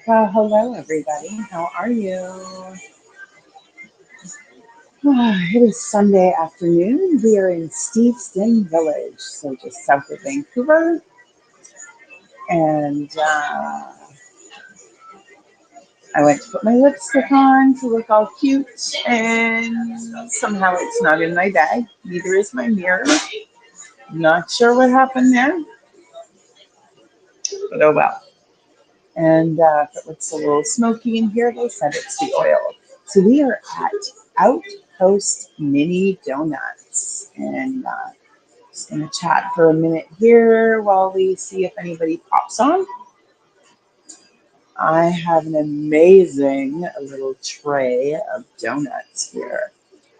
Well, hello everybody. How are you? It is Sunday afternoon. We are in Steveston Village, so just south of Vancouver. And I went to put my lipstick on to look all cute, and somehow it's not in my bag. Neither is my mirror. Not sure what happened there, but oh well. And if it looks a little smoky in here, they said it's the oil. So we are at Outpost Mini Donuts, and just gonna chat for a minute here while we see if anybody pops on. I have an amazing little tray of donuts here.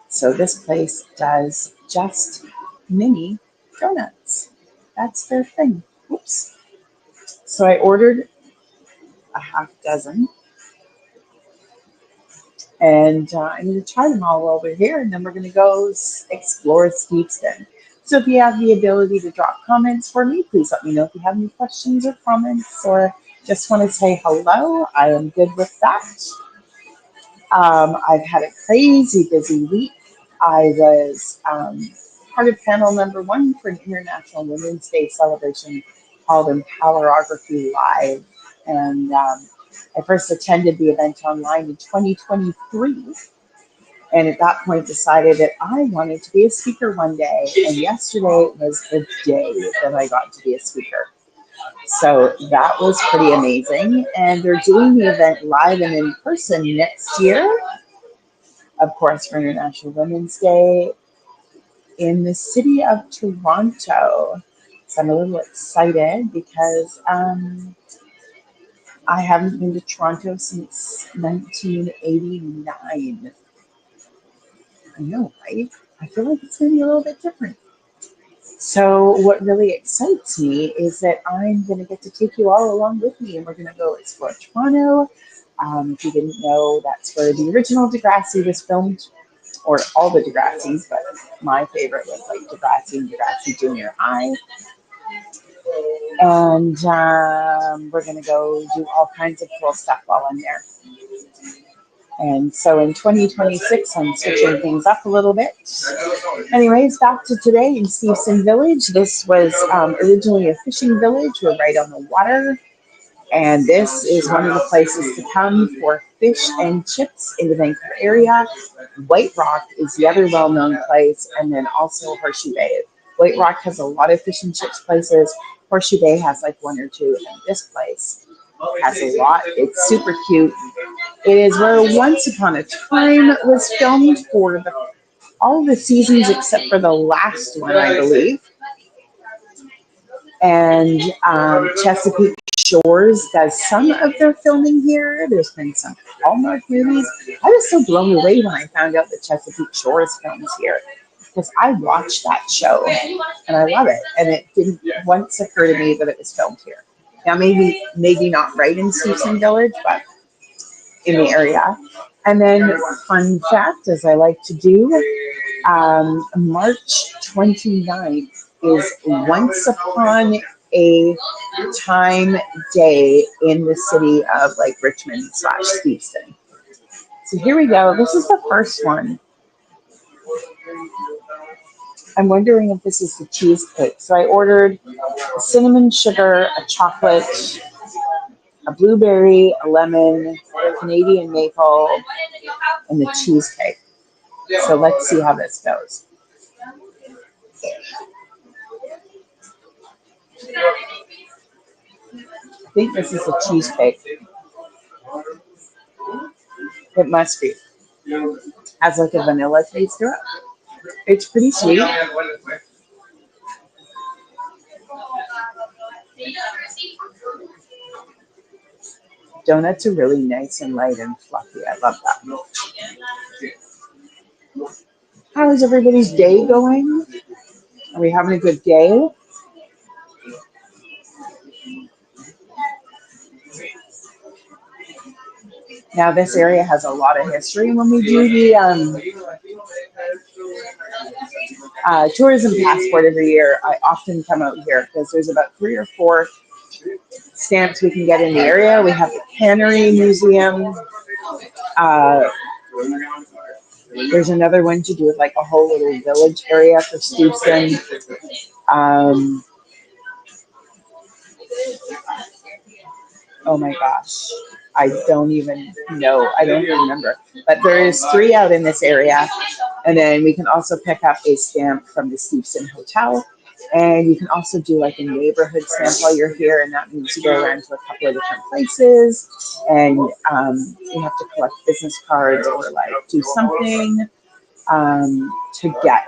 So this place does just mini donuts. That's their thing. Oops. So I ordered a half dozen, and I'm going to try them all over here, and then we're going to go explore Steveston. So if you have the ability to drop comments for me, please let me know if you have any questions or comments, or just want to say hello. I am good with that. I've had a crazy busy week. I was part of panel number one for an International Women's Day celebration called Empowerography Live, and I first attended the event online in 2023, and at that point decided that I wanted to be a speaker one day, and yesterday was the day that I got to be a speaker. So that was pretty amazing, and they're doing the event live and in person next year, of course, for International Women's Day in the city of Toronto. So I'm a little excited because I haven't been to Toronto since 1989. I know, right? I feel like it's going to be a little bit different. So what really excites me is that I'm going to get to take you all along with me, and we're going to go explore Toronto. If you didn't know, that's where the original Degrassi was filmed, or all the Degrassis, but my favorite was like Degrassi and Degrassi Junior High. And we're going to go do all kinds of cool stuff while I'm there. And so in 2026, I'm switching things up a little bit. Anyways, back to today in Steveston Village. This was originally a fishing village. We're right on the water. And this is one of the places to come for fish and chips in the Vancouver area. White Rock is the other well-known place, and then also Horseshoe Bay. White Rock has a lot of fish and chips places. Horseshoe Bay has like one or two, and this place has a lot. It's super cute. It is where Once Upon a Time was filmed for all the seasons except for the last one, I believe. And Chesapeake Shores does some of their filming here. There's been some Hallmark movies. I was so blown away when I found out that Chesapeake Shores films here, because I watched that show and I love it. And it didn't once occur to me that it was filmed here. Now, maybe not right in Steveston Village, but in the area. And then, fun fact, as I like to do, March 29th is Once Upon a Time Day in the city of like Richmond/Steveston. So here we go. This is the first one. I'm wondering if this is the cheesecake. So I ordered a cinnamon sugar, a chocolate, a blueberry, a lemon, a Canadian maple, and the cheesecake. So let's see how this goes. I think this is a cheesecake. It must be. Has like a vanilla taste to it. It's pretty sweet. Donuts are really nice and light and fluffy. I love that. How is everybody's day going? Are we having a good day? Now, this area has a lot of history. When we do the tourism passport every year, I often come out here because there's about 3 or 4 stamps we can get in the area. We have the Cannery Museum. Uh, there's another one to do with like a whole little village area for Steveston. Um, oh my gosh, I don't even know. I don't even remember. But there is 3 out in this area. And then we can also pick up a stamp from the Steveston Hotel. And you can also do like a neighborhood stamp while you're here. And that means you go around to a couple of different places and you have to collect business cards or like do something to get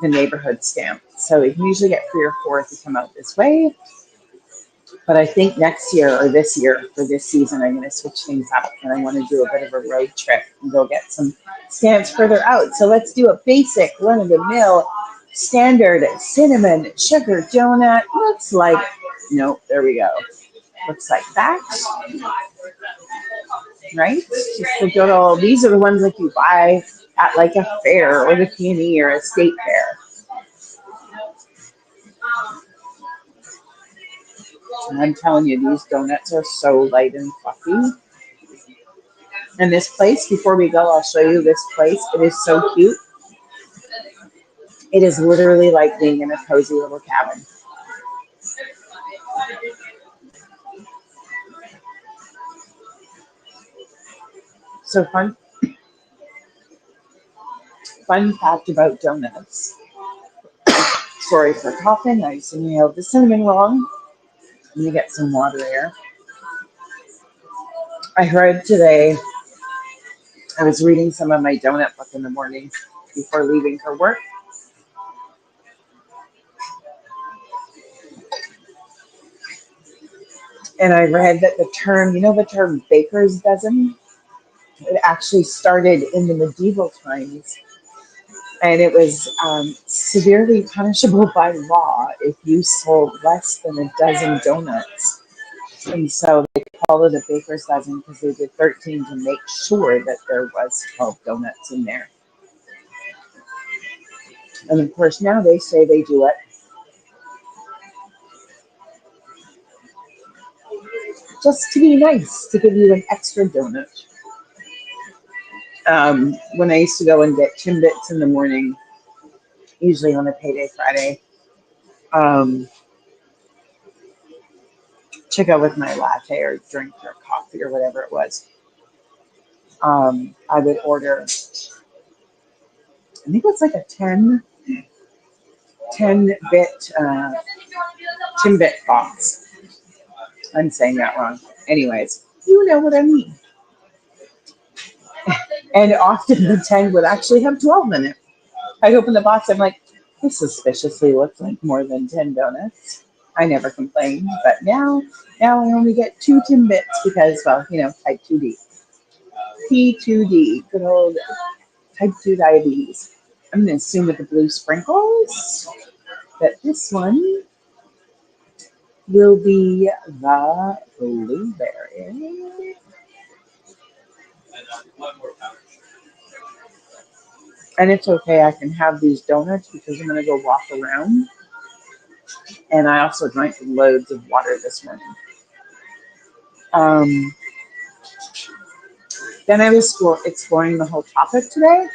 the neighborhood stamp. So you can usually get 3 or 4 if you come out this way. But I think next year or this year for this season, I'm going to switch things up and I want to do a bit of a road trip and go get some stamps further out. So let's do a basic run of the mill standard cinnamon sugar donut. Looks like, no, there we go. Looks like that, right? Just the good old, these are the ones like you buy at like a fair or the P&E or a state fair. And I'm telling you, these donuts are so light and fluffy. And this place, before we go, I'll show you this place. It is so cute. It is literally like being in a cozy little cabin. So fun fact about donuts. Sorry for coughing. I inhaled the cinnamon wrong. Let me get some water here. I heard today, I was reading some of my donut book in the morning before leaving for work. And I read that the term, the term baker's dozen, it actually started in the medieval times. And it was severely punishable by law if you sold less than a dozen donuts. And so they called it a baker's dozen because they did 13 to make sure that there was 12 donuts in there. And of course, now they say they do it just to be nice, to give you an extra donut. When I used to go and get Timbits in the morning, usually on a payday Friday, to go with my latte or drink or coffee or whatever it was, I would order, I think it was like a 10-bit Timbit box. I'm saying that wrong. Anyways, you know what I mean. And often the 10 would actually have 12 in it. I open the box, I'm like, this suspiciously looks like more than 10 donuts. I never complained, but now I only get 2 Timbits because, well, type 2D. P2D, good old type 2 diabetes. I'm going to assume with the blue sprinkles that this one will be the blueberry. And it's okay, I can have these donuts because I'm going to go walk around. And I also drank loads of water this morning. Then I was exploring the whole topic today.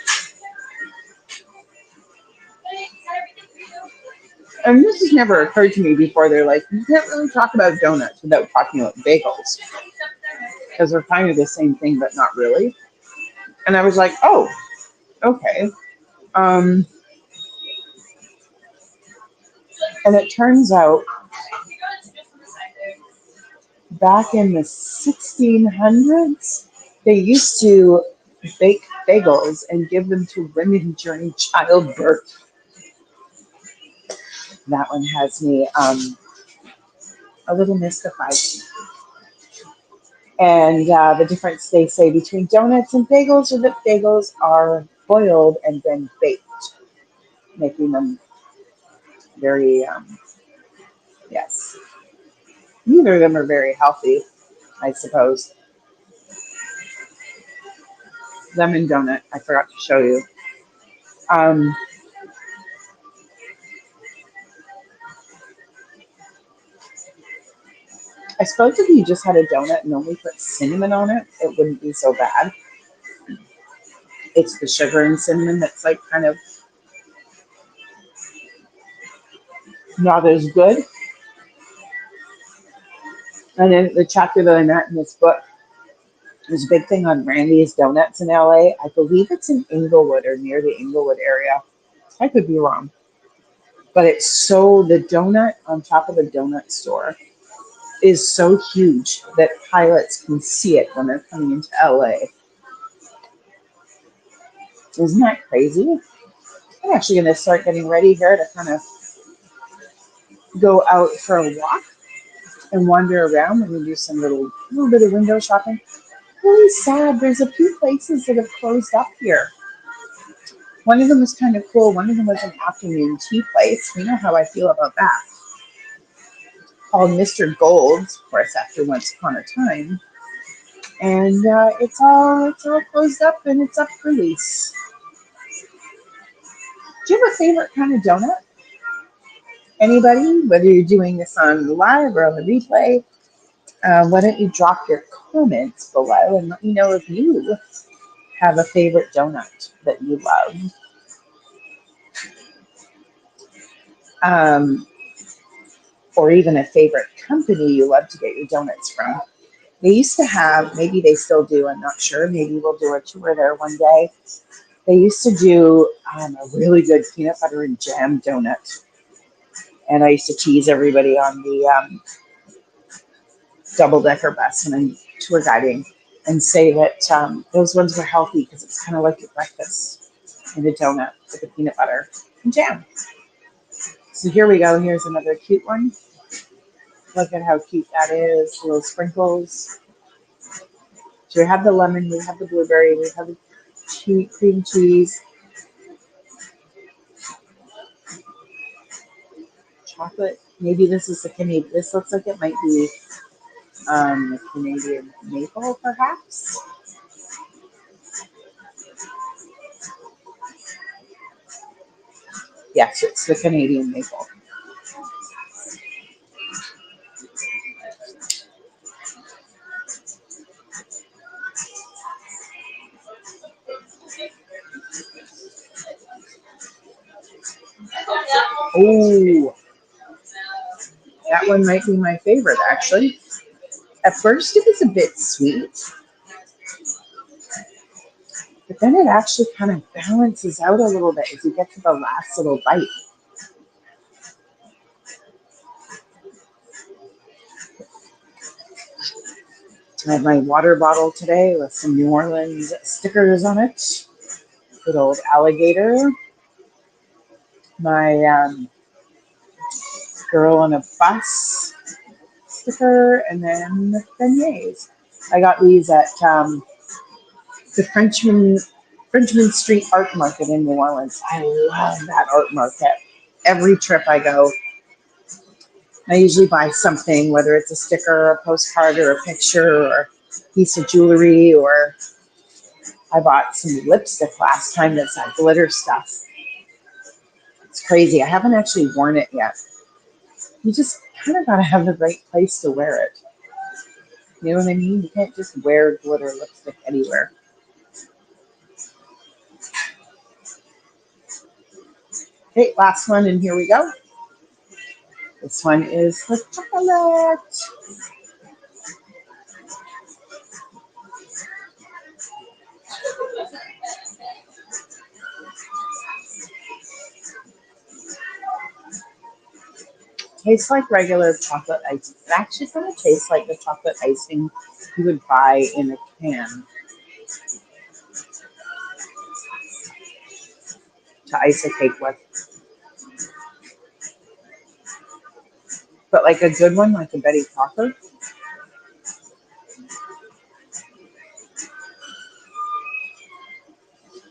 And this has never occurred to me before. They're like, you can't really talk about donuts without talking about bagels. Because they're kind of the same thing, but not really. And I was like, oh, okay. And it turns out back in the 1600s, they used to bake bagels and give them to women during childbirth. That one has me a little mystified. And the difference they say between donuts and bagels are that bagels are boiled and then baked, making them very, yes. Neither of them are very healthy, I suppose. Lemon donut, I forgot to show you. I suppose if you just had a donut and only put cinnamon on it, it wouldn't be so bad. It's the sugar and cinnamon that's like kind of not as good. And then the chapter that I met in this book, there's a big thing on Randy's Donuts in LA. I believe it's in Inglewood or near the Inglewood area. I could be wrong. But it's so, the donut on top of the donut store is so huge that pilots can see it when they're coming into LA. Isn't that crazy? I'm actually going to start getting ready here to kind of go out for a walk and wander around and do some little bit of window shopping. Really sad. There's a few places that have closed up here. One of them was kind of cool. One of them was an afternoon tea place. We know how I feel about that. Called Mr. Gold's, of course, after Once Upon a Time. And it's all closed up and it's up for lease. Do you have a favorite kind of donut? Anybody? Whether you're doing this on live or on the replay, why don't you drop your comments below and let me know if you have a favorite donut that you love. Or even a favorite company you love to get your donuts from. They used to have, maybe they still do, I'm not sure, maybe we'll do a tour there one day. They used to do a really good peanut butter and jam donut. And I used to tease everybody on the double-decker bus when I'm tour guiding and say that those ones were healthy because it's kind of like your breakfast in a donut with the peanut butter and jam. So here we go. Here's another cute one. Look at how cute that is. Little sprinkles. So we have the lemon, we have the blueberry, we have the cream cheese, chocolate. Maybe this is the Canadian. This looks like it might be the Canadian maple, perhaps. Yes, it's the Canadian maple. Oh, that one might be my favorite, actually. At first, it was a bit sweet, but then it actually kind of balances out a little bit as you get to the last little bite. I have my water bottle today with some New Orleans stickers on it. Good old alligator. My girl on a bus sticker, and then the beignets. I got these at the Frenchman Street Art Market in New Orleans. I love that art market. Every trip I go, I usually buy something, whether it's a sticker or a postcard or a picture or a piece of jewelry, or I bought some lipstick last time that's that glitter stuff. It's crazy. I haven't actually worn it yet. You just kind of got to have the right place to wear it. You know what I mean? You can't just wear glitter lipstick anywhere. Okay, last one, and here we go. This one is with chocolate. Tastes like regular chocolate icing. It actually kind of tastes like the chocolate icing you would buy in a can to ice a cake with. But like a good one, like a Betty Crocker.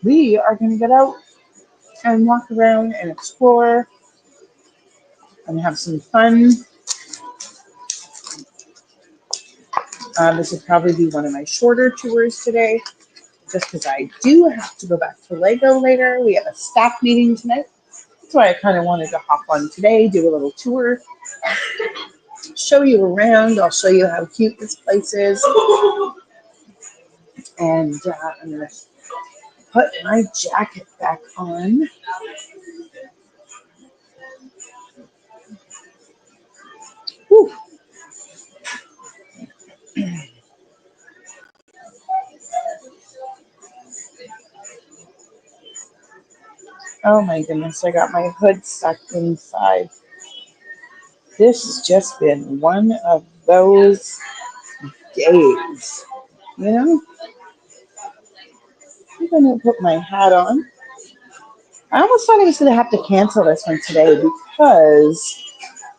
We are going to get out and walk around and explore and have some fun. This will probably be one of my shorter tours today, just because I do have to go back to Lego later. We have a staff meeting tonight. That's why I kind of wanted to hop on today, do a little tour. show you around. I'll show you how cute this place is. And I'm going to put my jacket back on. Whew. Oh my goodness, I got my hood stuck inside. This has just been one of those days. You know, I'm going to put my hat on. I almost thought I was going to have to cancel this one today because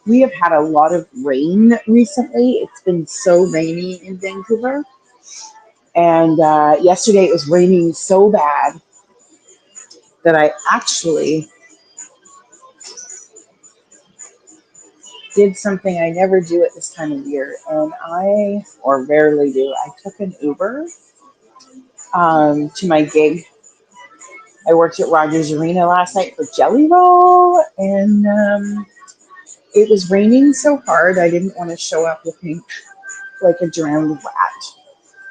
we have had a lot of rain recently. It's been so rainy in Vancouver. And yesterday it was raining so bad that I actually did something I never do at this time of year. And or rarely do, I took an Uber to my gig. I worked at Rogers Arena last night for Jelly Roll, and it was raining so hard I didn't want to show up looking like a drowned rat.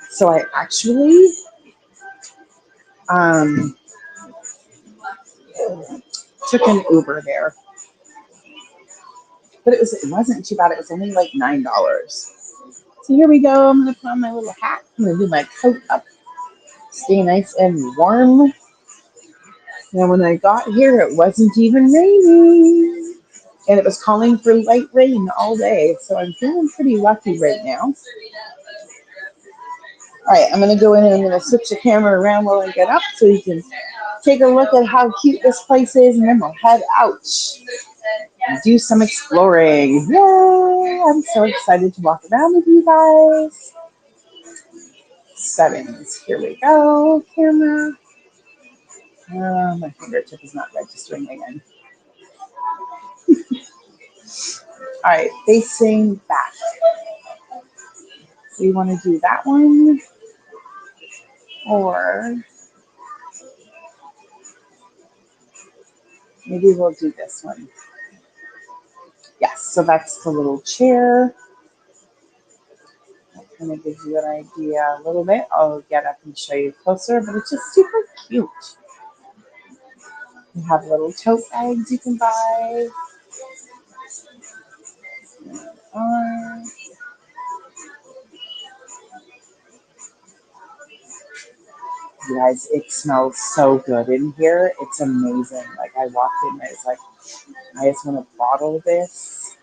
So I actually took an Uber there. But it wasn't too bad. It was only like $9. So here we go. I'm gonna put on my little hat. I'm gonna do my coat up, stay nice and warm. And when I got here, it wasn't even raining, and it was calling for light rain all day. So I'm feeling pretty lucky right now. All right, I'm gonna go in and I'm gonna switch the camera around while I get up so you can take a look at how cute this place is, and then we'll head out and do some exploring. Yay! I'm so excited to walk around with you guys. Settings. Here we go. Camera. My fingertip is not registering again. All right, facing back. So you want to do that one, or maybe we'll do this one. Yes, so that's the little chair. That kind of gives you an idea a little bit. I'll get up and show you closer, but it's just super cute. You have little tote bags you can buy. You guys, it smells so good in here. It's amazing. Like I walked in and I was like, I just want to bottle this.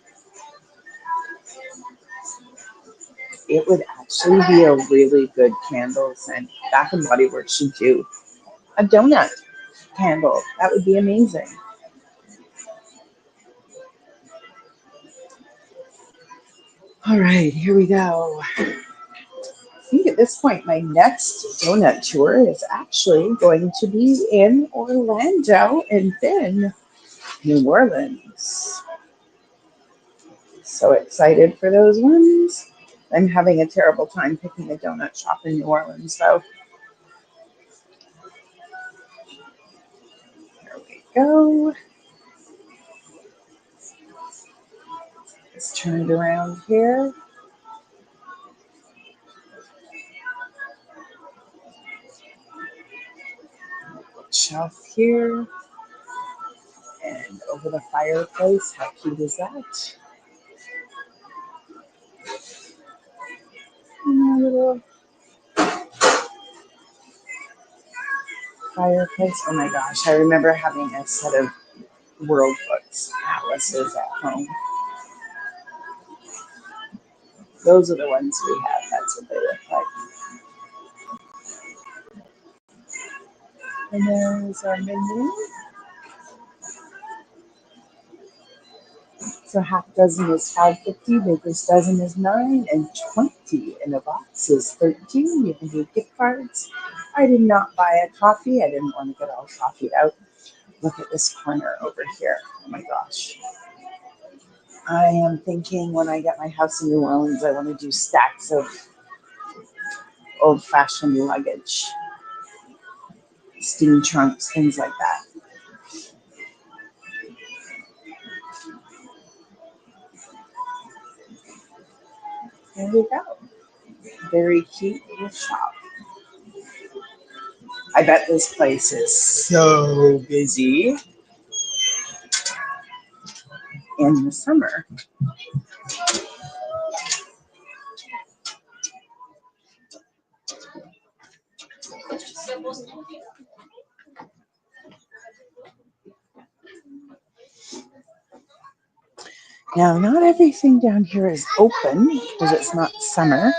It would actually be a really good candle scent. Bath and Body Works should do a donut candle. That would be amazing. All right, here we go. I think at this point, my next donut tour is actually going to be in Orlando and then New Orleans. So excited for those ones. I'm having a terrible time picking a donut shop in New Orleans, though. There we go. Let's turn it around here. Shelf here. And over the fireplace. How cute is that? And a little fireplace. Oh my gosh, I remember having a set of World Books atlases at home. Those are the ones we have. That's what they look like. And there's our menu. So half dozen is $5.50, baker's dozen is $9, and 20 in a box is $13. You can do gift cards. I did not buy a coffee. I didn't want to get all coffee out. Look at this corner over here. Oh my gosh. I am thinking when I get my house in New Orleans, I want to do stacks of old-fashioned luggage, steam trunks, things like that. There we go. Very cute little shop. I bet this place is so busy in the summer. Now, not everything down here is open because it's not summer.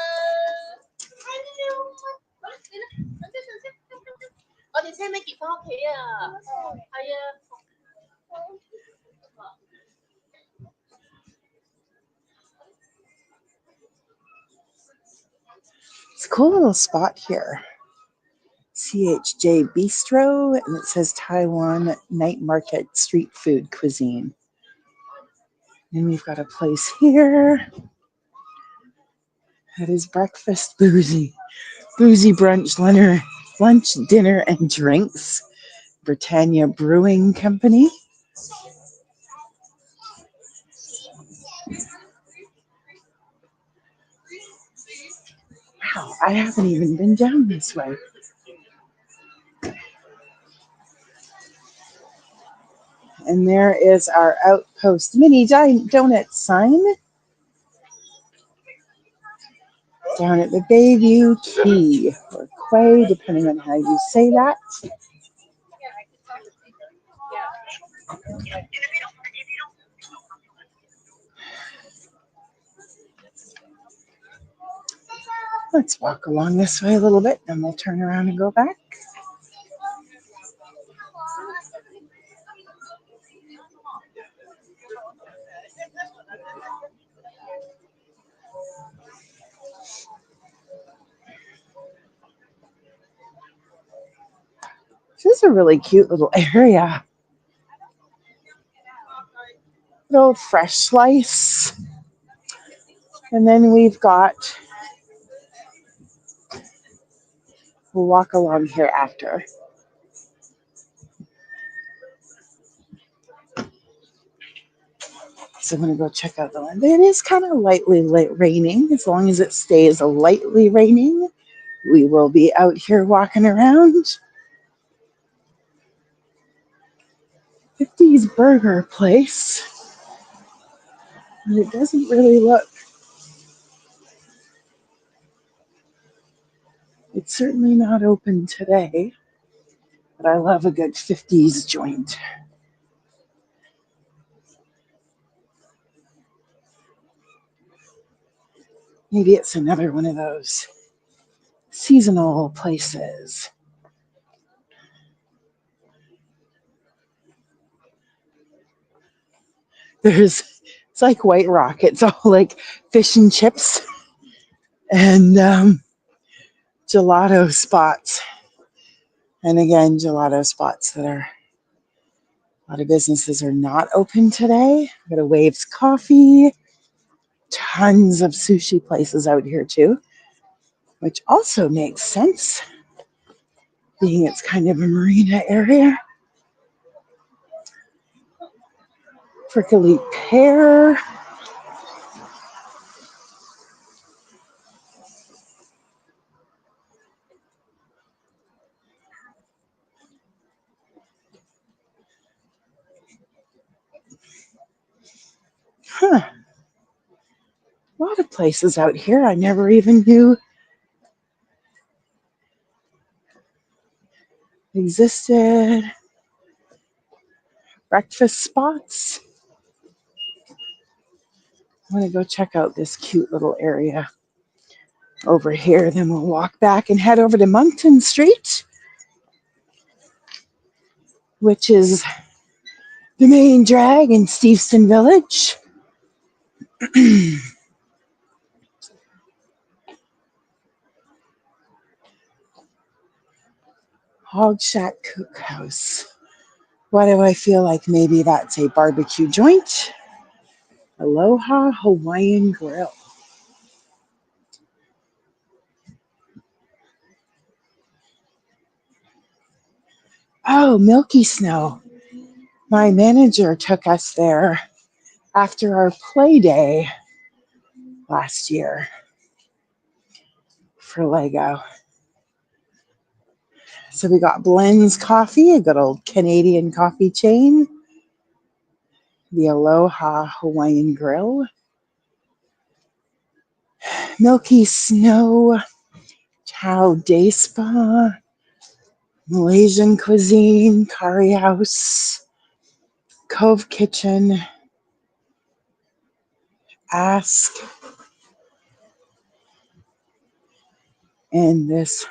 It's a cool little spot here. CHJ Bistro, and it says Taiwan Night Market Street Food Cuisine. And we've got a place here that is breakfast boozy brunch, lunch, dinner, and drinks. Britannia Brewing Company. Wow, I haven't even been down this way. And there is our Outpost Mini Donuts sign down at the Bayview Quay, or Quay, depending on how you say that. Let's walk along this way a little bit, and we'll turn around and go back. This is a really cute little area. Little fresh slice. And then we've got, we'll walk along here after. So I'm going to go check out the one. It is kind of lightly raining. As long as it stays lightly raining, we will be out here walking around. 50's Burger Place. And it doesn't really look. It's certainly not open today. But I love a good 50's joint. Maybe it's another one of those seasonal places. It's like White Rock. It's all like fish and chips and gelato spots. And again, gelato spots that are, a lot of businesses are not open today. Got a Waves Coffee. Tons of sushi places out here too, which also makes sense, being it's kind of a marina area. Prickly Pear. Huh. A lot of places out here I never even knew existed. Breakfast spots. I'm going to go check out this cute little area over here. Then we'll walk back and head over to Moncton Street, which is the main drag in Steveston Village. Hog Shack Cookhouse. Why do I feel like maybe that's a barbecue joint? Aloha Hawaiian Grill. Oh, Milky Snow. My manager took us there after our play day last year. for Lego. So we got Blend's Coffee, a good old Canadian coffee chain. The Aloha Hawaiian Grill. Milky Snow, Chow Day Spa, Malaysian Cuisine, Curry House, Cove Kitchen, Ask, and this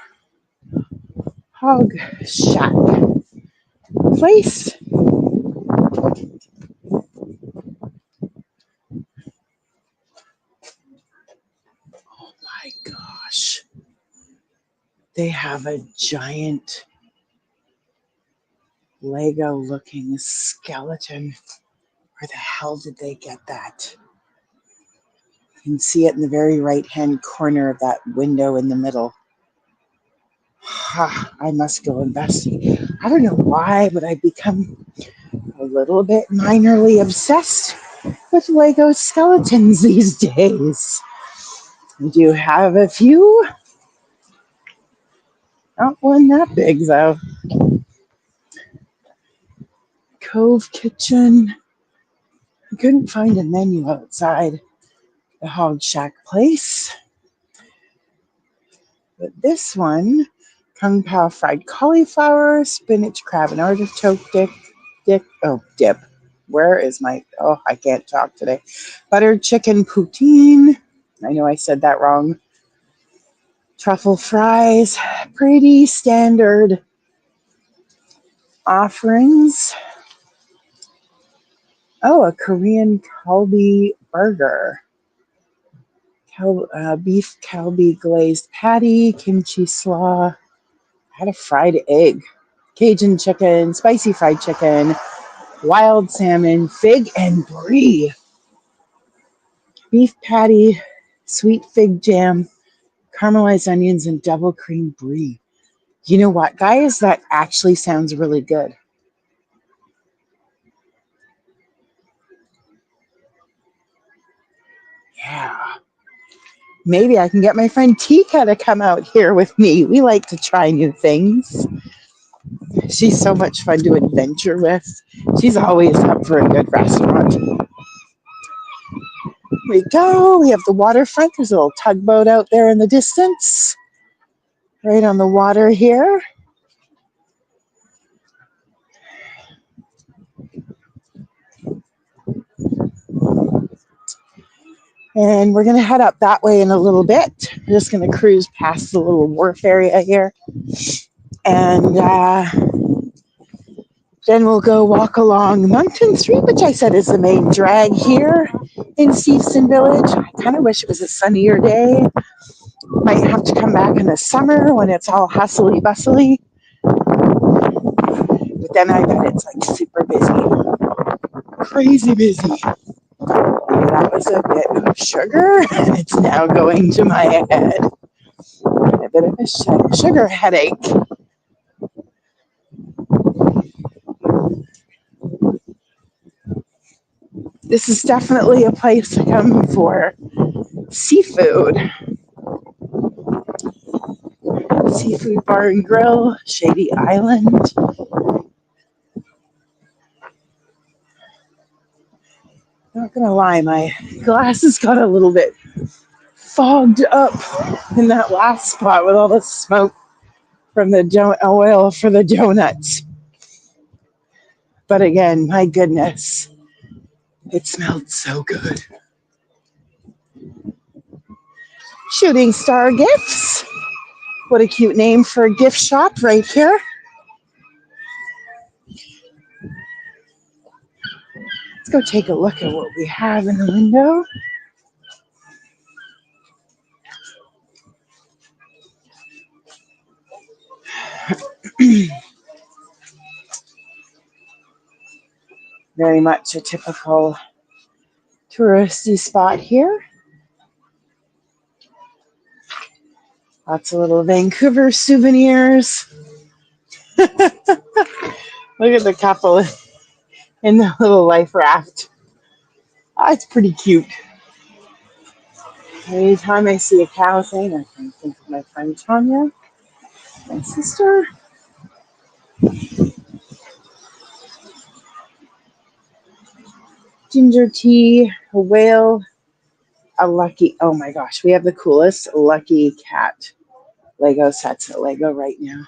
Hog Shack place. My gosh. They have a giant Lego looking skeleton. Where the hell did they get that? You can see it in the very right hand corner of that window in the middle. I must go investigate. I don't know why, but I've become a little bit minorly obsessed with Lego skeletons these days. I do have a few. Not one that big, though. Cove Kitchen. I couldn't find a menu outside the Hog Shack place. But this one, Kung Pao fried cauliflower, spinach, crab, and artichoke dip. Where is I can't talk today. Buttered chicken poutine. I know I said that wrong. Truffle fries. Pretty standard offerings. Oh, a Korean kalbi burger. Beef kalbi glazed patty, kimchi slaw. I had a fried egg. Cajun chicken, spicy fried chicken, wild salmon, fig and brie. Beef patty, sweet fig jam, caramelized onions, and double cream brie. You know what, guys? That actually sounds really good. Yeah. Maybe I can get my friend Tika to come out here with me. We like to try new things. She's so much fun to adventure with. She's always up for a good restaurant. Here we go. We have the waterfront. There's a little tugboat out there in the distance. Right on the water here. And we're going to head up that way in a little bit. We're just going to cruise past the little wharf area here. And then we'll go walk along Moncton Street, which I said is the main drag here in Steveston Village. I kind of wish it was a sunnier day. Might have to come back in the summer when it's all hustly bustly. But then I bet it's like super busy. Crazy busy. That was a bit of sugar, and it's now going to my head. A bit of a sugar headache. This is definitely a place to come for seafood. Seafood Bar and Grill, Shady Island. Not gonna lie, my glasses got a little bit fogged up in that last spot with all the smoke from the oil for the donuts. But again, my goodness, it smelled so good. Shooting Star Gifts. What a cute name for a gift shop right here. Let's go take a look at what we have in the window. Very much a typical touristy spot here. Lots of little Vancouver souvenirs. Look at the couple in the little life raft. It's pretty cute. Anytime I see a cow thing, I can think of my friend Tanya, my sister. Ginger tea, a whale, a lucky. Oh my gosh, we have the coolest lucky cat Lego sets at Lego right now.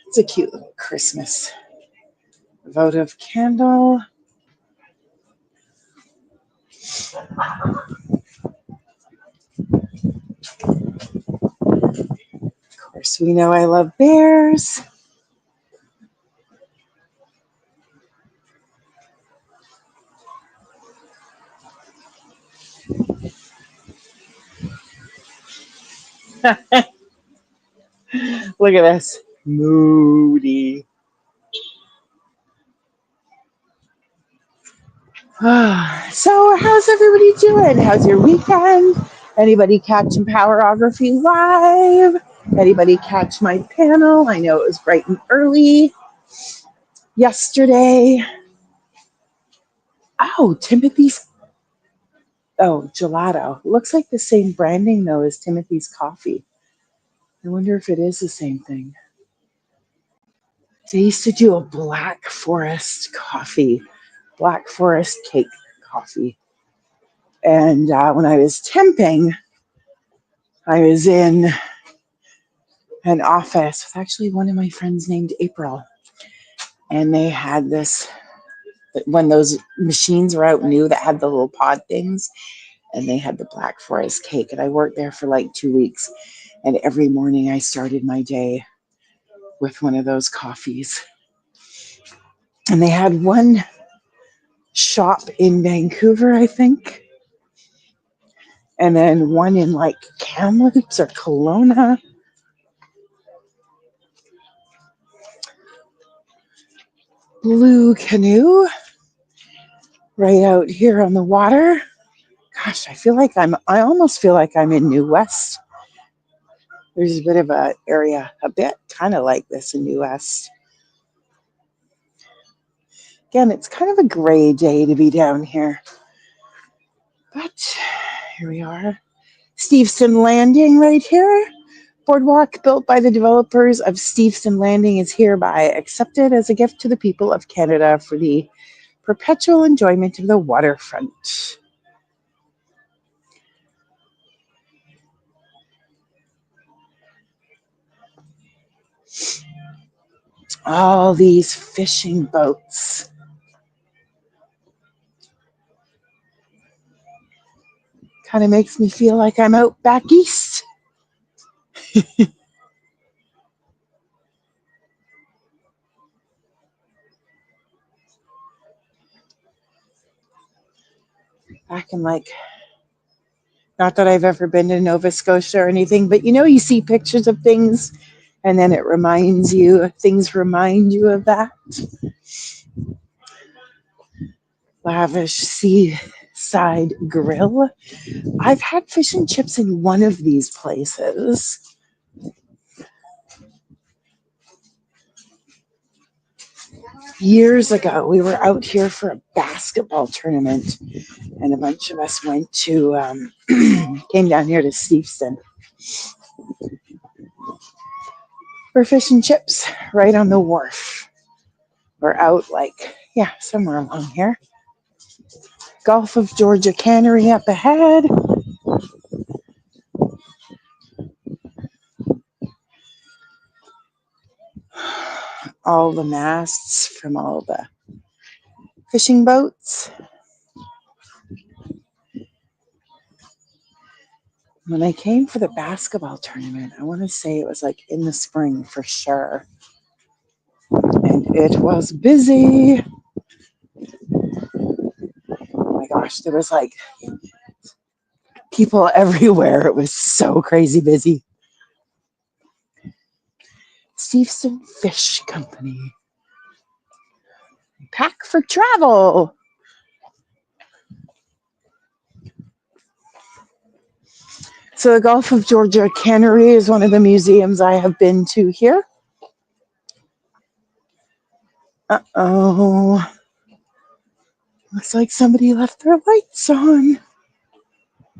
It's a cute little Christmas votive candle. Of course, we know I love bears. Look at this. Moody. So, how's everybody doing? How's your weekend? Anybody catching Powerography Live? Anybody catch my panel? I know it was bright and early yesterday. Oh, Timothy's. Oh, gelato. Looks like the same branding, though, as Timothy's coffee. I wonder if it is the same thing. They used to do a Black Forest coffee, Black Forest cake coffee. And when I was temping, I was in an office with actually one of my friends named April. And they had this, when those machines were out new that had the little pod things, and they had the Black Forest cake. And I worked there for like 2 weeks. And every morning I started my day with one of those coffees. And they had one shop in Vancouver, I think. And then one in like Kamloops or Kelowna. Blue Canoe right out here on the water. Gosh, I almost feel like I'm in New West. There's a bit of an area, a bit kind of like this in New West. Again, it's kind of a gray day to be down here. But here we are. Steveston Landing right here. Boardwalk built by the developers of Steveston Landing is hereby accepted as a gift to the people of Canada for the perpetual enjoyment of the waterfront. All these fishing boats. Kind of makes me feel like I'm out back east. Back in like, not that I've ever been to Nova Scotia or anything, but you see pictures of things and then things remind you of that. Lavish seaside grill. I've had fish and chips in one of these places. Years ago, we were out here for a basketball tournament, and a bunch of us came down here to Steveston for fish and chips right on the wharf. We're out somewhere along here. Gulf of Georgia Cannery up ahead. All the masts from all the fishing boats. When I came for the basketball tournament, I want to say it was like in the spring for sure. And it was busy. Oh my gosh, there was like people everywhere. It was so crazy busy. Steveston Fish Company. Pack for travel. So the Gulf of Georgia Cannery is one of the museums I have been to here. Uh-oh. Looks like somebody left their lights on.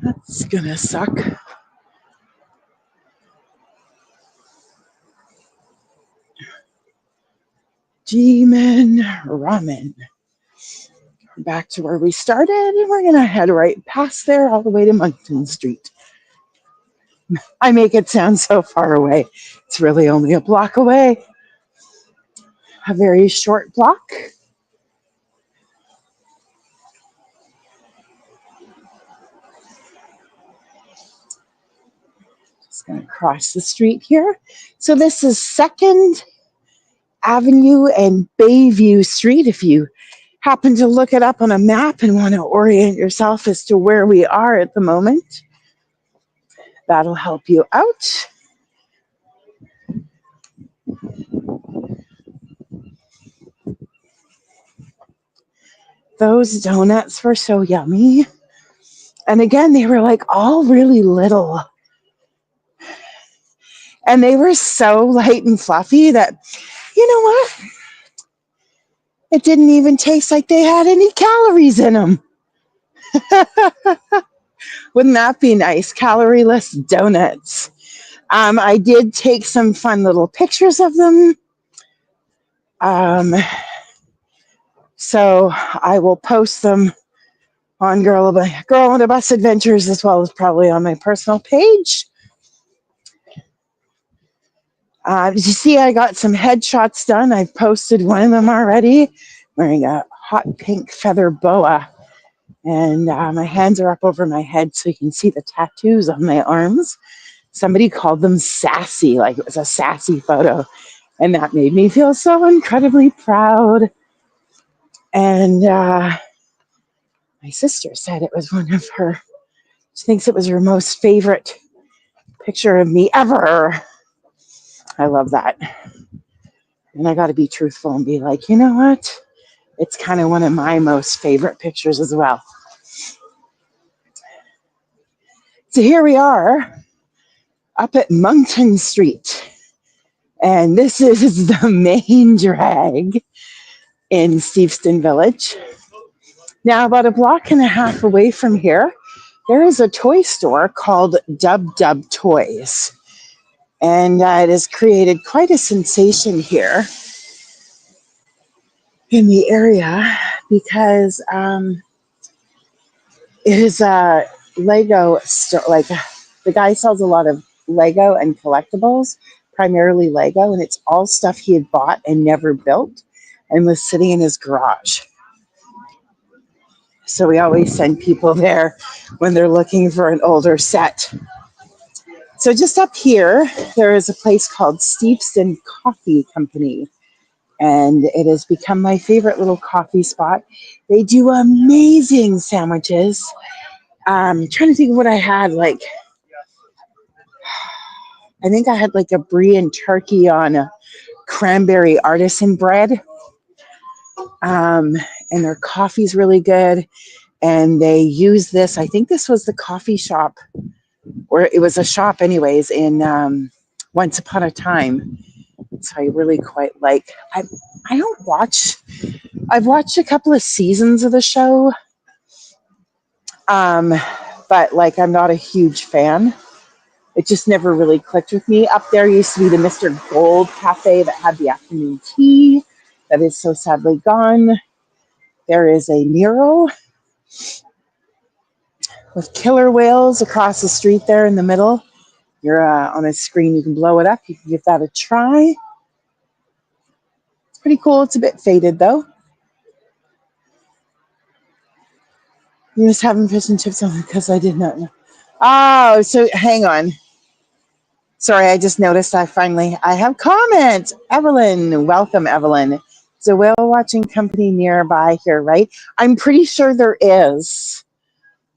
That's gonna suck. Demon Ramen. Back to where we started, and we're gonna head right past there all the way to Moncton Street. I make it sound so far away. It's really only a block away. A very short block. Just gonna cross the street here. So this is 2nd Avenue and Bayview Street. If you happen to look it up on a map and want to orient yourself as to where we are at the moment, that'll help you out. Those donuts were so yummy. And again, they were like all really little. And they were so light and fluffy that, you know what? It didn't even taste like they had any calories in them. Wouldn't that be nice? Calorie-less donuts. I did take some fun little pictures of them. So I will post them on Girl on a Bus Adventures, as well as probably on my personal page. Did you see I got some headshots done? I've posted one of them already, wearing a hot pink feather boa. And my hands are up over my head so you can see the tattoos on my arms. Somebody called them sassy, like it was a sassy photo. And that made me feel so incredibly proud. And my sister said it was one of her, she thinks it was her most favorite picture of me ever. I love that. And I got to be truthful and be like, you know what? It's kind of one of my most favorite pictures as well. So here we are up at Moncton Street. And this is the main drag in Steveston Village. Now, about a block and a half away from here, there is a toy store called Dub Dub Toys. And it has created quite a sensation here in the area because it is a Lego store. Like, the guy sells a lot of Lego and collectibles, primarily Lego, and it's all stuff he had bought and never built and was sitting in his garage. So we always send people there when they're looking for an older set. So just up here, there is a place called Steveston Coffee Company, and it has become my favorite little coffee spot. They do amazing sandwiches. I'm trying to think of what I had. Like, I think I had like a brie and turkey on a cranberry artisan bread. And their coffee's really good. And they use this, I think this was the coffee shop, or it was a shop anyways, in Once Upon a Time. So I really quite like, I don't watch, I've watched a couple of seasons of the show, but like I'm not a huge fan. It just never really clicked with me. Up there used to be the Mr. Gold Cafe that had the afternoon tea. That is so sadly gone. There is a mural with killer whales across the street there in the middle. You're on a screen, you can blow it up. You can give that a try. It's pretty cool. It's a bit faded though. You're just having fish and chips on because I did not know. Oh, so hang on. Sorry, I just noticed I have comments. Evelyn, welcome, Evelyn. It's a whale watching company nearby here, right? I'm pretty sure there is.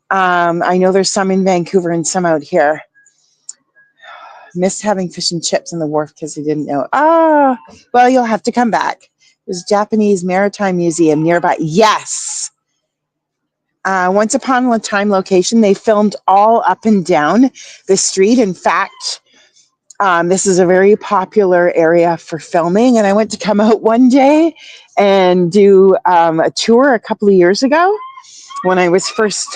I know there's some in Vancouver and some out here. Missed having fish and chips on the wharf because I didn't know. Well, you'll have to come back. There's a Japanese Maritime Museum nearby. Yes. Once Upon a Time location. They filmed all up and down the street. In fact, this is a very popular area for filming, and I went to come out one day and do a tour a couple of years ago when I was first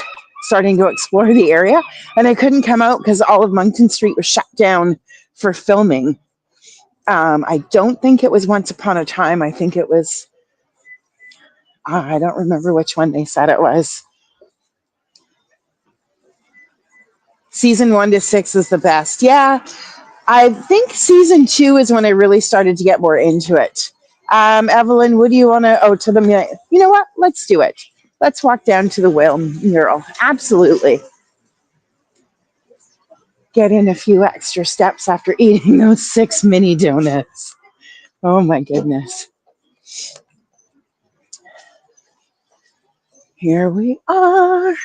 starting to explore the area, and I couldn't come out because all of Moncton Street was shut down for filming. I don't think it was Once Upon a Time. I think it was, I don't remember which one they said it was. Season 1 to 6 is the best. Yeah, I think season 2 is when I really started to get more into it. Evelyn, what do you want to? Oh, to the you know what? Let's do it. Let's walk down to the whale mural. Absolutely. Get in a few extra steps after eating those 6 mini donuts. Oh my goodness. Here we are.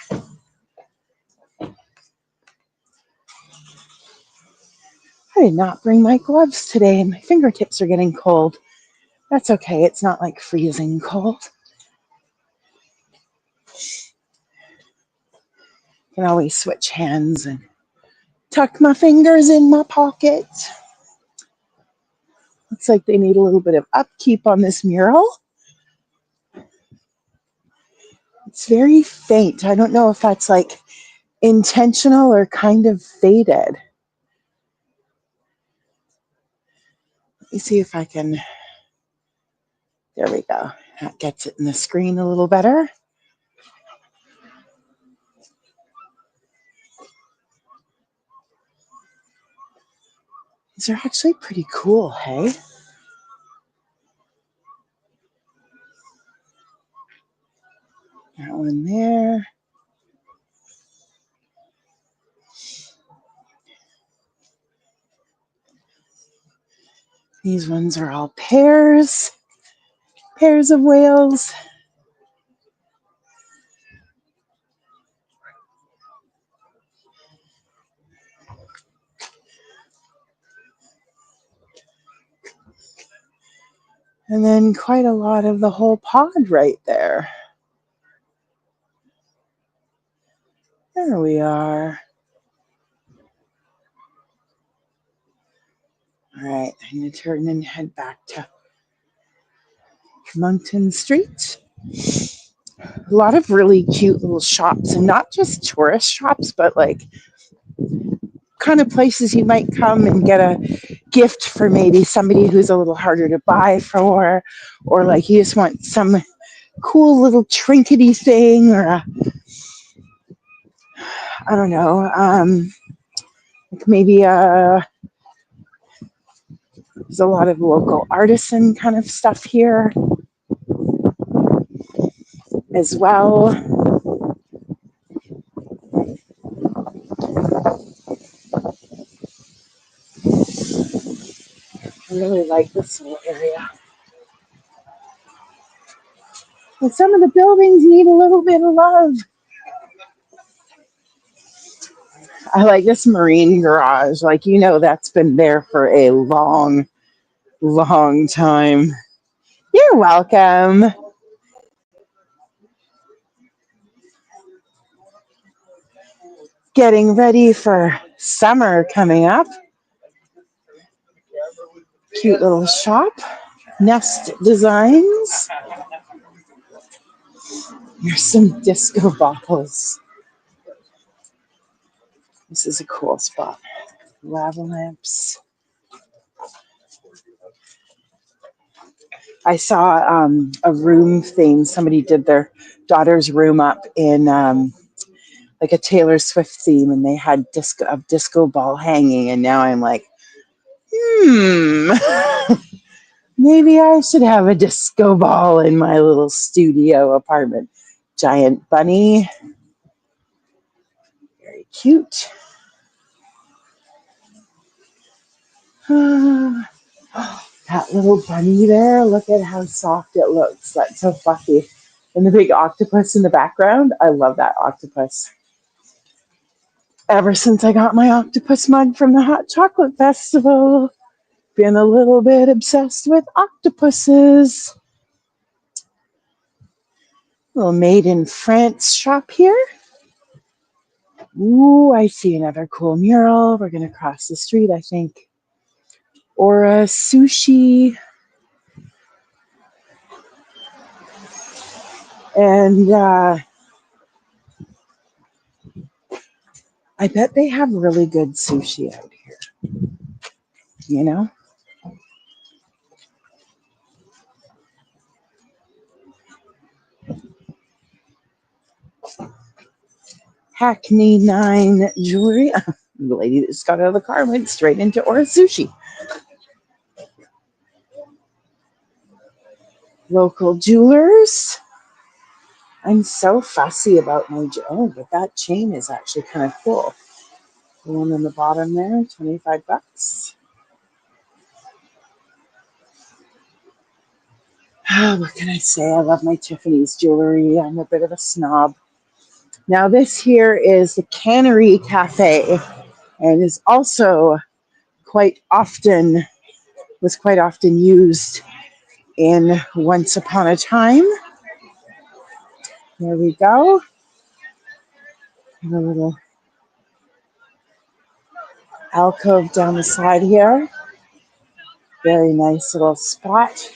I did not bring my gloves today. My fingertips are getting cold. That's okay. It's not like freezing cold. I can always switch hands and tuck my fingers in my pocket. Looks like they need a little bit of upkeep on this mural. It's very faint. I don't know if that's like intentional or kind of faded. Let me see if I can. There we go. That gets it in the screen a little better. These are actually pretty cool, hey? That one there. These ones are all pairs of whales. And then quite a lot of the whole pod right there. There we are. All right, I'm going to turn and head back to Moncton Street. A lot of really cute little shops, and not just tourist shops, but like kind of places you might come and get a gift for maybe somebody who's a little harder to buy for, or like you just want some cool little trinkety thing, or I don't know, like maybe there's a lot of local artisan kind of stuff here as well. I really like this little area. And some of the buildings need a little bit of love. I like this marine garage. Like, you know, that's been there for a long, long time. You're welcome. Getting ready for summer coming up. Cute little shop. Nest Designs. There's some disco balls. This is a cool spot. Lava lamps. I saw a room theme. Somebody did their daughter's room up in like a Taylor Swift theme, and they had a disco ball hanging. And now I'm like, maybe I should have a disco ball in my little studio apartment. Giant bunny. Very cute. That little bunny there, look at how soft it looks. That's so fluffy. And the big octopus in the background. I love that octopus. Ever since I got my octopus mug from the Hot Chocolate Festival, been a little bit obsessed with octopuses. Little made in France shop here. Ooh, I see another cool mural. We're going to cross the street, I think. Aura Sushi. And I bet they have really good sushi out here, you know? Hackney 9 Jewelry. The lady that just got out of the car went straight into Ora Sushi. Local jewelers. I'm so fussy about my but that chain is actually kind of cool. The one on the bottom there, $25. What can I say? I love my Tiffany's jewelry. I'm a bit of a snob. Now this here is the Cannery Cafe, and is also quite often was quite often used in Once Upon a Time. There we go. And a little alcove down the side here. Very nice little spot.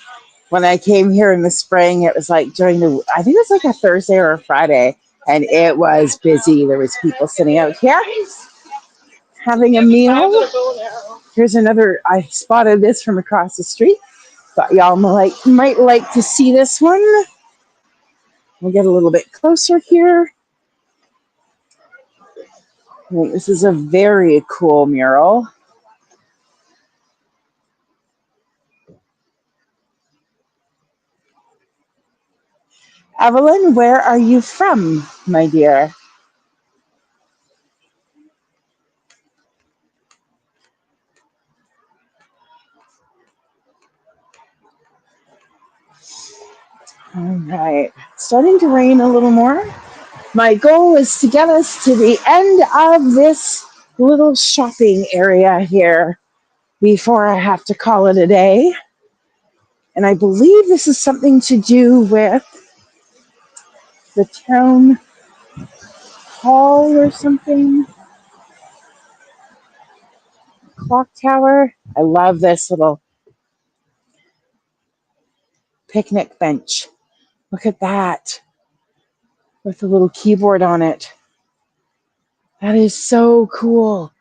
When I came here in the spring, it was like I think it was like a Thursday or a Friday, and it was busy. There was people sitting out here having a meal. Here's another, I spotted this from across the street. Thought y'all might like to see this one. We'll get a little bit closer here. I think this is a very cool mural. Evelyn, where are you from, my dear? All right, starting to rain a little more. My goal is to get us to the end of this little shopping area here before I have to call it a day. And I believe this is something to do with the town hall or something. Clock tower. I love this little picnic bench. Look at that with a little keyboard on it. That is so cool.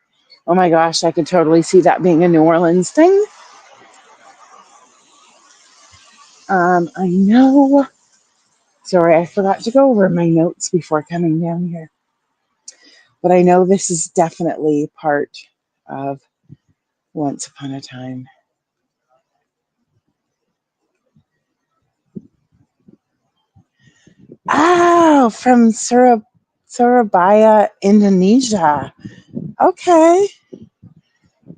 Oh my gosh, I could totally see that being a New Orleans thing. I know. Sorry, I forgot to go over my notes before coming down here. But I know this is definitely part of Once Upon a Time. Oh, from Surabaya, Indonesia. Okay.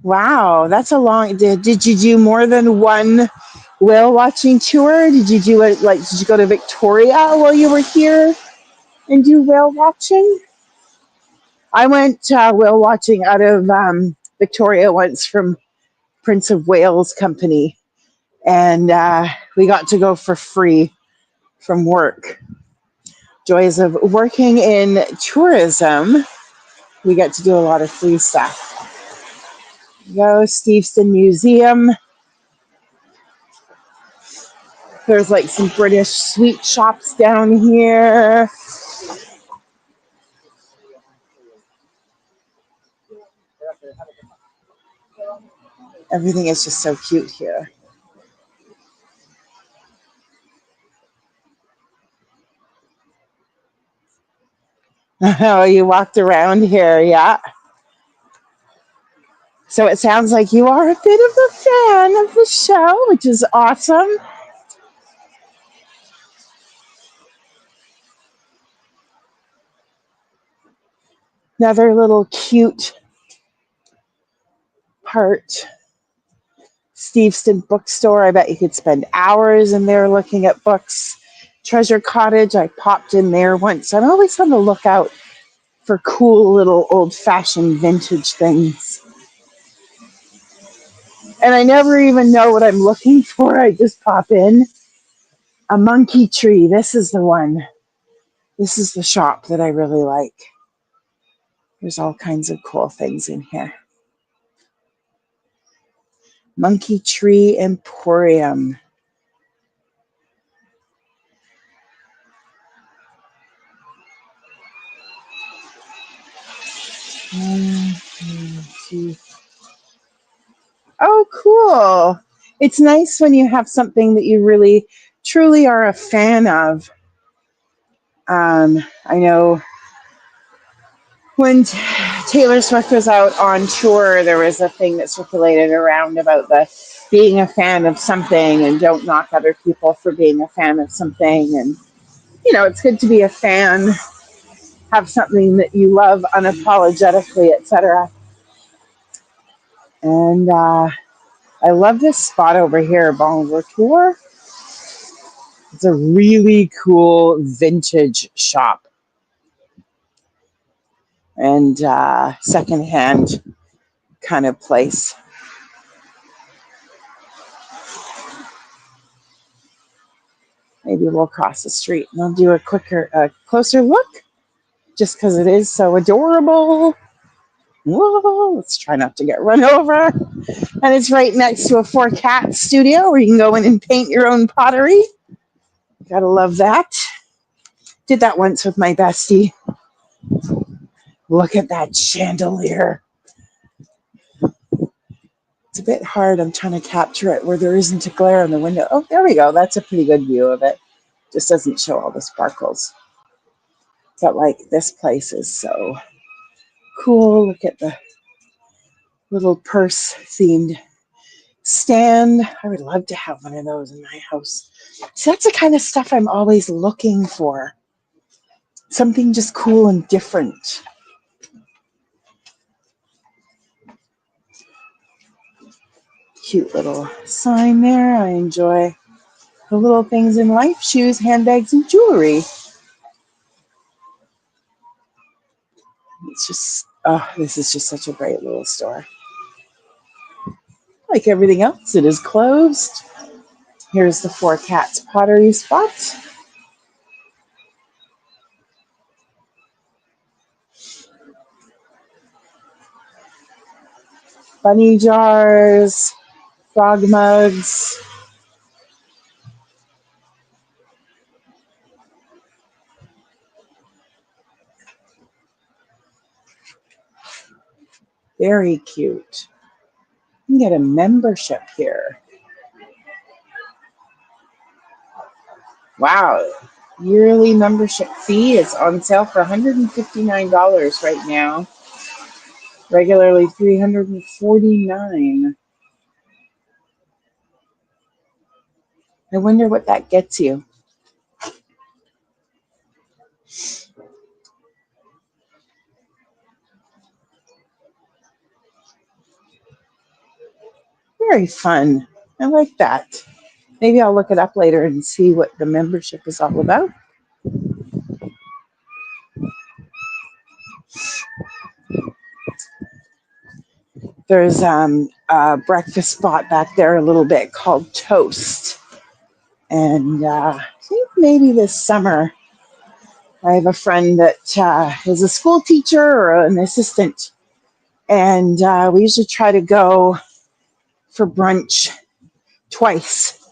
Wow, that's a long. Did you do more than one whale watching tour? Did you do it did you go to Victoria while you were here and do whale watching? I went whale watching out of Victoria once from Prince of Wales Company, and we got to go for free from work. Joys of working in tourism. We get to do a lot of free stuff. Go Steveston Museum. There's like some British sweet shops down here. Everything is just so cute here. Oh, you walked around here, yeah. So it sounds like you are a bit of a fan of the show, which is awesome. Another little cute part. Steveston bookstore. I bet you could spend hours in there looking at books. Treasure Cottage. I popped in there once. I'm always on the lookout for cool little old-fashioned vintage things. And I never even know what I'm looking for. I just pop in. A monkey tree. This is the one. This is the shop that I really like. There's all kinds of cool things in here. Monkey Tree Emporium. One, two. Oh, cool. It's nice when you have something that you really, truly are a fan of. I know when Taylor Swift was out on tour, there was a thing that circulated around about the being a fan of something and don't knock other people for being a fan of something. And, it's good to be a fan, have something that you love unapologetically, etc. And I love this spot over here, Bon Retour. It's a really cool vintage shop and secondhand kind of place. Maybe we'll cross the street and I'll do a closer look just because it is so adorable. Whoa, let's try not to get run over. And it's right next to a 4Cat studio where you can go in and paint your own pottery. Gotta love that. Did that once with my bestie. Look at that chandelier. It's a bit hard. I'm trying to capture it where there isn't a glare on the window. Oh, there we go. That's a pretty good view of it. Just doesn't show all the sparkles. But this place is so cool. Look at the little purse themed stand. I would love to have one of those in my house. So that's the kind of stuff I'm always looking for. Something just cool and different. Cute little sign there. I enjoy the little things in life: shoes, handbags, and jewelry. It's just, this is just such a great little store. Like everything else, it is closed. Here's the 4Cats pottery spot. Bunny jars, frog mugs. Very cute. You can get a membership here. Wow. Yearly membership fee is on sale for $159 right now. Regularly $349. I wonder what that gets you. Very fun. I like that. Maybe I'll look it up later and see what the membership is all about. There's a breakfast spot back there a little bit called Toast. And I think maybe this summer I have a friend that is a school teacher or an assistant. And we usually try to go for brunch twice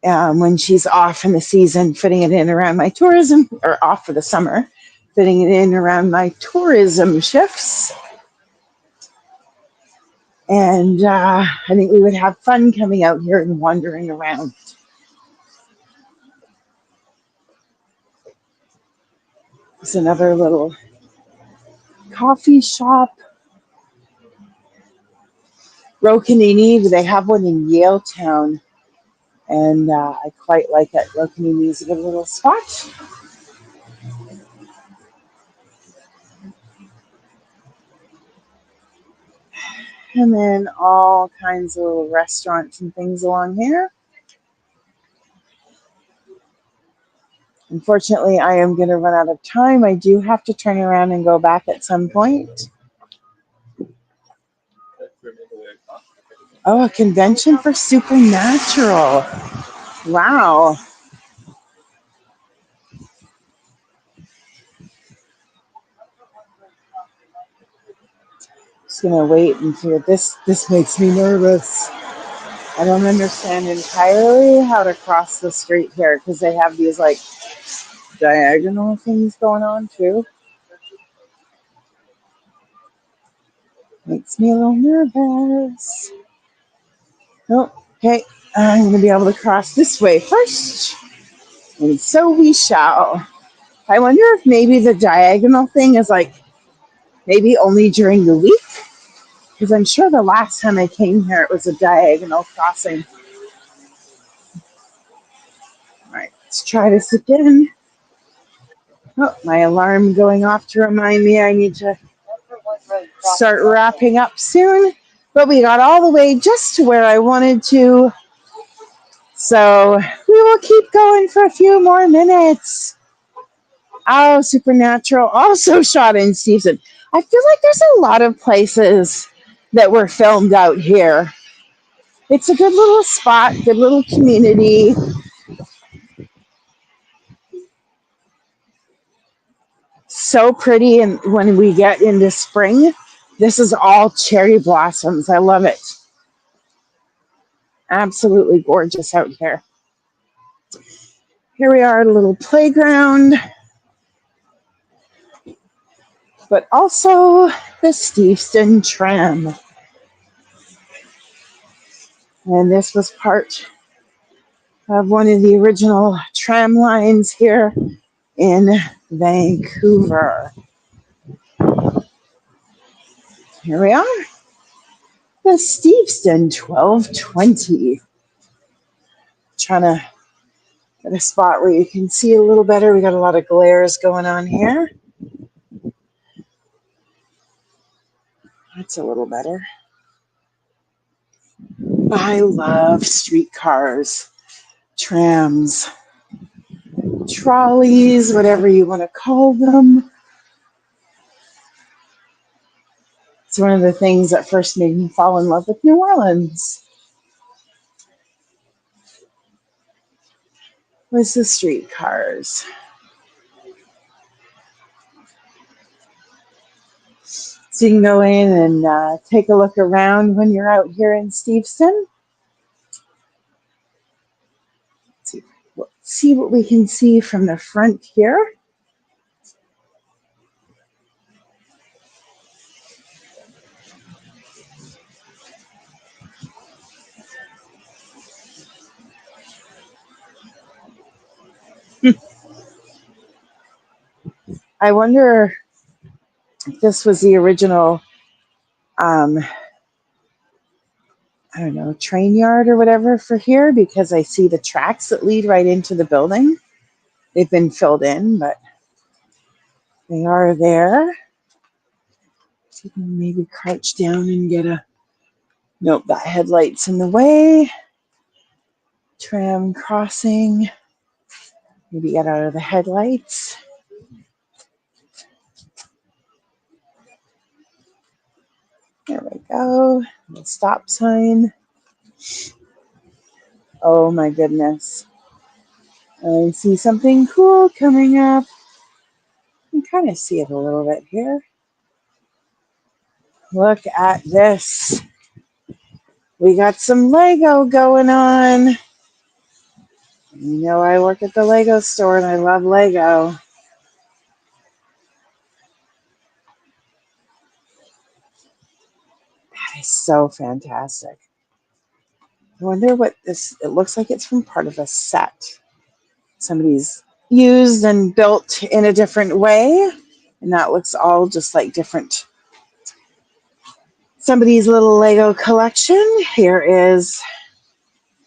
when she's off in the season, fitting it in around my tourism, or off for the summer, fitting it in around my tourism shifts. And I think we would have fun coming out here and wandering around. There's another little coffee shop. Rocanini, they have one in Yaletown, and I quite like it. Rocanini is a good little spot. And then all kinds of restaurants and things along here. Unfortunately, I am going to run out of time. I do have to turn around and go back at some point. Oh, a convention for Supernatural. Wow. Just going to wait and hear this. This makes me nervous. I don't understand entirely how to cross the street here because they have these diagonal things going on too. Makes me a little nervous. Oh, okay. I'm going to be able to cross this way first. And so we shall. I wonder if maybe the diagonal thing is like maybe only during the week. Because I'm sure the last time I came here, it was a diagonal crossing. All right, let's try this again. Oh, my alarm going off to remind me I need to start wrapping up soon. But we got all the way just to where I wanted to. So we will keep going for a few more minutes. Oh, Supernatural also shot in Steveston. I feel like there's a lot of places that were filmed out here. It's a good little spot, good little community. So pretty, and when we get into spring, this is all cherry blossoms. I love it. Absolutely gorgeous out here. Here we are at a little playground, but also the Steveston tram. And this was part of one of the original tram lines here in Vancouver. Here we are, the Steveston 1220. Trying to get a spot where you can see a little better. We got a lot of glares going on here. That's a little better. I love streetcars, trams, trolleys, whatever you want to call them. It's one of the things that first made me fall in love with New Orleans was the streetcars. So you can go in and take a look around when you're out here in Steveston. See what we can see from the front here. I wonder if this was the original, I don't know, train yard or whatever for here, because I see the tracks that lead right into the building. They've been filled in, but they are there. So you can maybe crouch down and get a, nope, that headlight's in the way. Tram crossing. Maybe get out of the headlights. There we go. The stop sign. Oh my goodness. I see something cool coming up. You can kind of see it a little bit here. Look at this. We got some Lego going on. You know, I work at the Lego store and I love Lego. That is so fantastic. I wonder what this, it looks like it's from part of a set. Somebody's used and built in a different way. And that looks all just like different, somebody's little Lego collection. Here is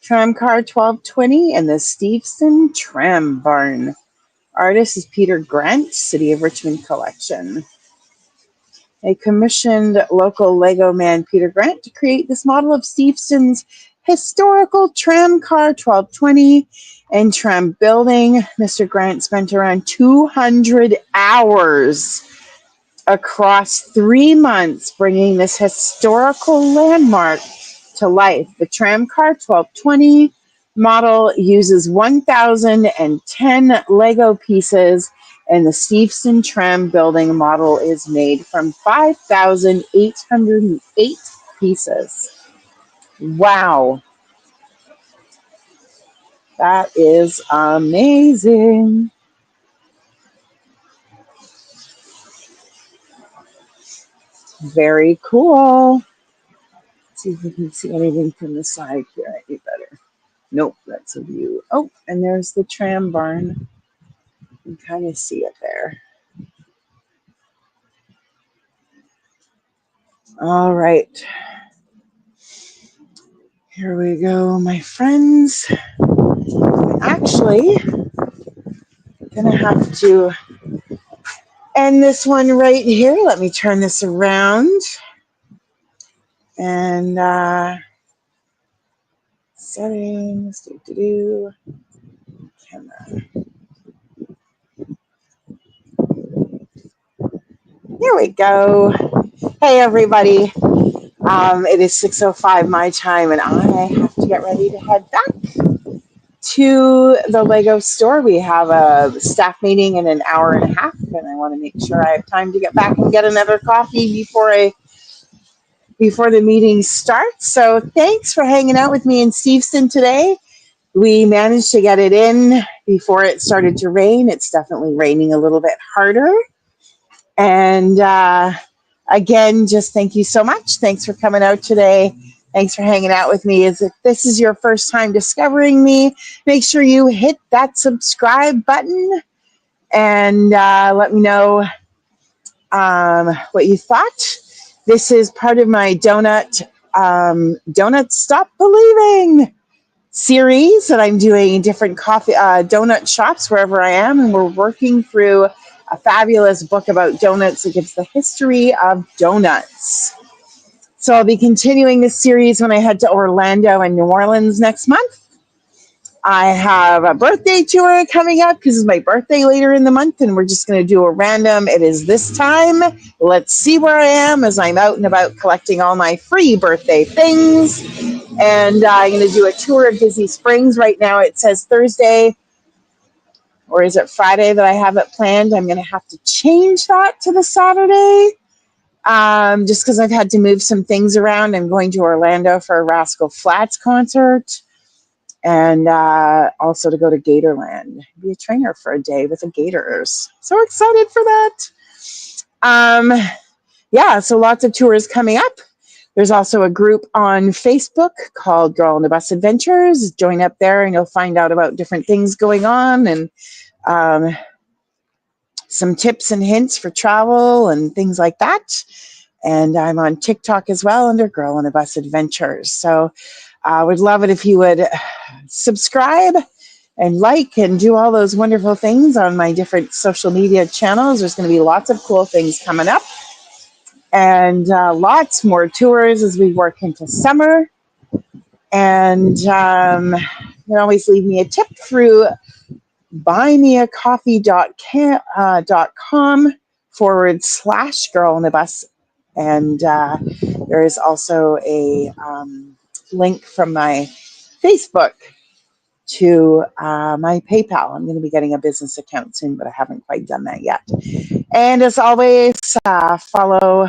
Tram Car 1220 and the Steveston Tram Barn. Artist is Peter Grant, City of Richmond collection. They commissioned local Lego man Peter Grant to create this model of Steveston's historical tram car 1220 and tram building. Mr. Grant spent around 200 hours across 3 months bringing this historical landmark to life. The tram car 1220 model uses 1,010 Lego pieces, and the Steveston tram building model is made from 5,808 pieces. Wow. That is amazing. Very cool. Let's see if we can see anything from the side here. I do better. Nope, that's a view. Oh, and there's the tram barn. You can kind of see it there. All right. Here we go, my friends. Actually, gonna have to end this one right here. Let me turn this around. And settings, camera. There we go. Hey, everybody. It is 6:05 my time, and I have to get ready to head back to the Lego store. We have a staff meeting in an hour and a half, and I want to make sure I have time to get back and get another coffee before the meeting starts. So thanks for hanging out with me in Steveston today. We managed to get it in before it started to rain. It's definitely raining a little bit harder. And again, just thank you so much. Thanks for coming out today. Thanks for hanging out with me. If this is your first time discovering me, make sure you hit that subscribe button and let me know what you thought. This is part of my Donut Stop Believing series that I'm doing in different coffee donut shops wherever I am, and we're working through a fabulous book about donuts that gives the history of donuts. So I'll be continuing this series when I head to Orlando and New Orleans next month. I have a birthday tour coming up because it's my birthday later in the month, and we're just going to do a random, it is this time, let's see where I am as I'm out and about collecting all my free birthday things. And I'm going to do a tour of Disney Springs. Right now it says Thursday, or is it Friday that I have it planned? I'm going to have to change that to the Saturday. Just because I've had to move some things around. I'm going to Orlando for a Rascal Flatts concert, and also to go to Gatorland, be a trainer for a day with the Gators. So excited for that. Yeah, so lots of tours coming up. There's also a group on Facebook called Girl on the Bus Adventures. Join up there and you'll find out about different things going on, and some tips and hints for travel and things like that. And I'm on TikTok as well under Girl on the Bus Adventures. So I would love it if you would subscribe and like and do all those wonderful things on my different social media channels. There's going to be lots of cool things coming up, and lots more tours as we work into summer. And you can always leave me a tip through buymeacoffee.com/Girl on the Bus. And there is also a link from my Facebook to my PayPal. I'm going to be getting a business account soon, but I haven't quite done that yet. And as always, follow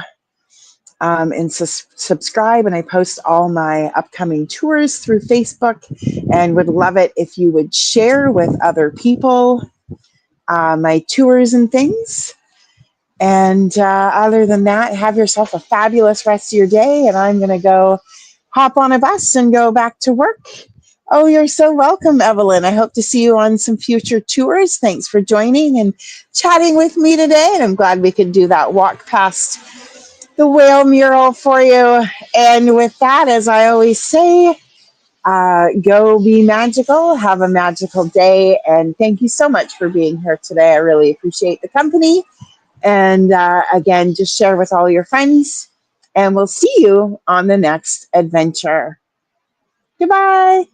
and subscribe, and I post all my upcoming tours through Facebook, and would love it if you would share with other people my tours and things. And other than that, have yourself a fabulous rest of your day, and I'm going to go hop on a bus and go back to work. Oh, you're so welcome, Evelyn. I hope to see you on some future tours. Thanks for joining and chatting with me today, and I'm glad we could do that walk past the whale mural for you. And with that, as I always say, go be magical, have a magical day, and thank you so much for being here today. I really appreciate the company. And again, just share with all your friends, and we'll see you on the next adventure. Goodbye.